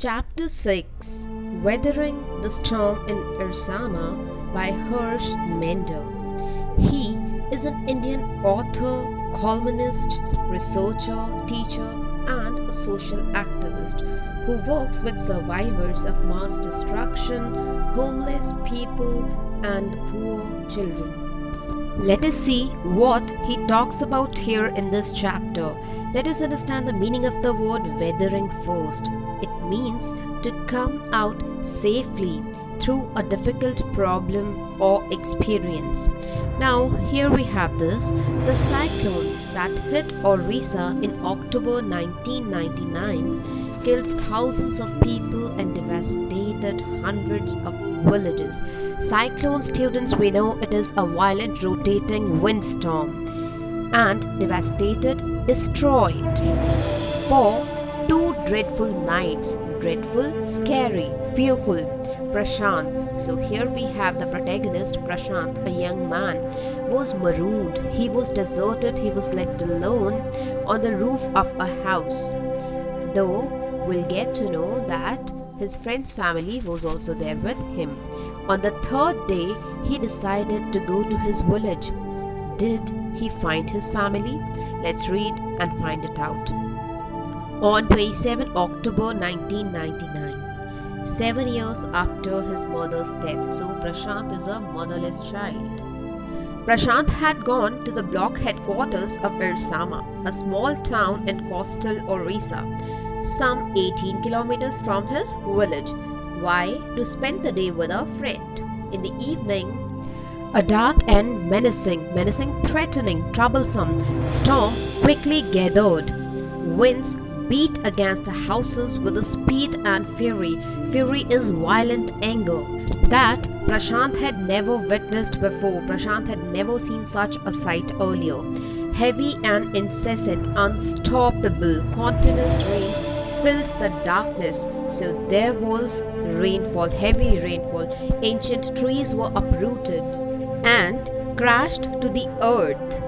Chapter 6 Weathering the Storm in Ersama by Harsh Mender. He is an Indian author, columnist, researcher, teacher, and a social activist who works with survivors of mass destruction, homeless people, and poor children. Let us see what he talks about here in this chapter. Let us understand the meaning of the word weathering first. It means to come out safely through a difficult problem or experience. Now, here we have this. The cyclone that hit Orissa in October 1999 killed thousands of people and devastated hundreds of villages. Cyclone students, we know it is a violent rotating windstorm, and devastated, destroyed for 2 dreadful nights. Dreadful, scary, fearful. Prashant. So here we have the protagonist, Prashant, a young man, was marooned. He was deserted. He was left alone on the roof of a house. Though we'll get to know that his friend's family was also there with him. On the 3rd day, he decided to go to his village. Did he find his family? Let's read and find it out. On 27 October 1999, 7 years after his mother's death, so Prashant is a motherless child. Prashant had gone to the block headquarters of Ersama, a small town in coastal Orissa, some 18 kilometers from his village. Why? To spend the day with a friend. In the evening, a dark and menacing, threatening, troublesome storm quickly gathered. Winds beat against the houses with a speed and fury. Fury is violent anger that Prashant had never witnessed before. Prashant had never seen such a sight earlier. Heavy and incessant, unstoppable, continuous rain filled the darkness. So there was rainfall, heavy rainfall. Ancient trees were uprooted and crashed to the earth,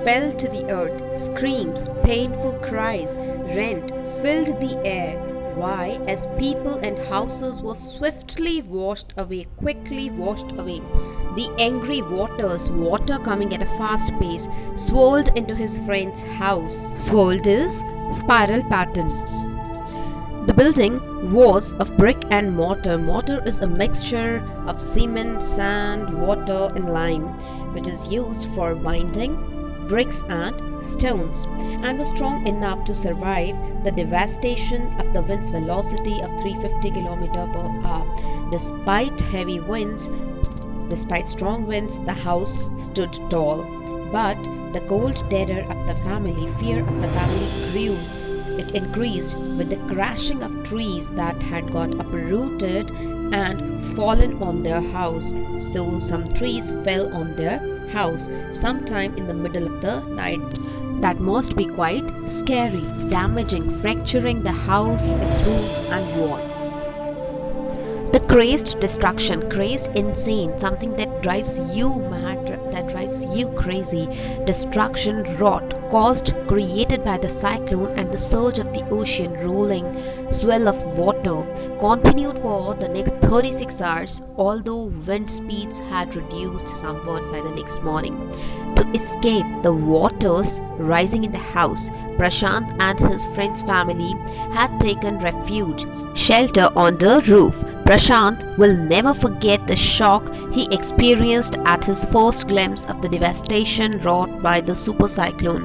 fell to the earth. Screams, painful cries, rent filled the air. Why? As people and houses were swiftly washed away, quickly washed away. The angry waters, water coming at a fast pace, swirled into his friend's house. Swirled is spiral pattern. The building was of brick and mortar. Mortar is a mixture of cement, sand, water, and lime, which is used for binding bricks and stones, and was strong enough to survive the devastation of the wind's velocity of 350 km per hour. Despite heavy winds, despite strong winds, the house stood tall. But the cold terror of the family, fear of the family grew. It increased with the crashing of trees that had got uprooted and fallen on their house. So some trees fell on their house sometime in the middle of the night. That must be quite scary, damaging, fracturing the house, its roof and walls. The crazed destruction, crazed, insane, something that drives you mad, that drives you crazy. Destruction wrought, caused, created by the cyclone and the surge of the ocean, rolling swell of water, continued for the next 36 hours, although wind speeds had reduced somewhat by the next morning. To escape the waters rising in the house, Prashant and his friend's family had taken refuge, shelter on the roof. Prashant will never forget the shock he experienced at his first glimpse of the devastation wrought by the super cyclone.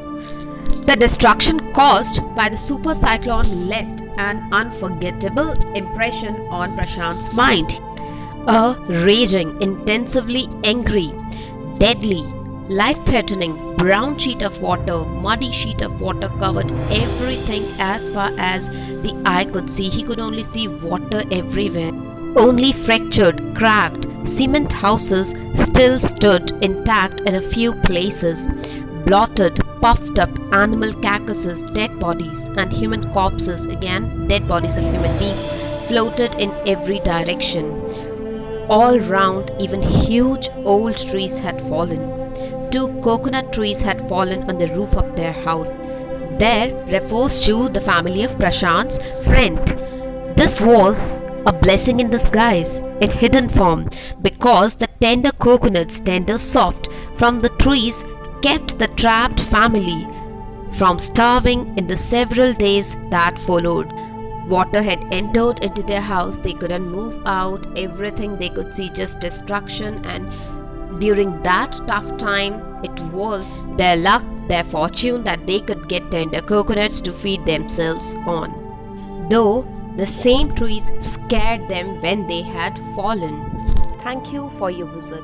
The destruction caused by the super cyclone left an unforgettable impression on Prashant's mind. A raging, intensively angry, deadly, life-threatening brown sheet of water, muddy sheet of water covered everything as far as the eye could see. He could only see water everywhere. Only fractured, cracked cement houses still stood intact in a few places. Blotted, puffed up animal carcasses, dead bodies, and human corpses, again dead bodies of human beings, floated in every direction. All round, even huge old trees had fallen. 2 coconut trees had fallen on the roof of their house. There refers to the family of Prashant's friend. This This was a blessing in disguise in hidden form, because the tender coconuts, tender soft from the trees, kept the trapped family from starving in the several days that followed. Water had entered into their house, they couldn't move out, everything they could see just destruction, and during that tough time, it was their luck, their fortune that they could get tender coconuts to feed themselves on. Though the same trees scared them when they had fallen. Thank you for your visit.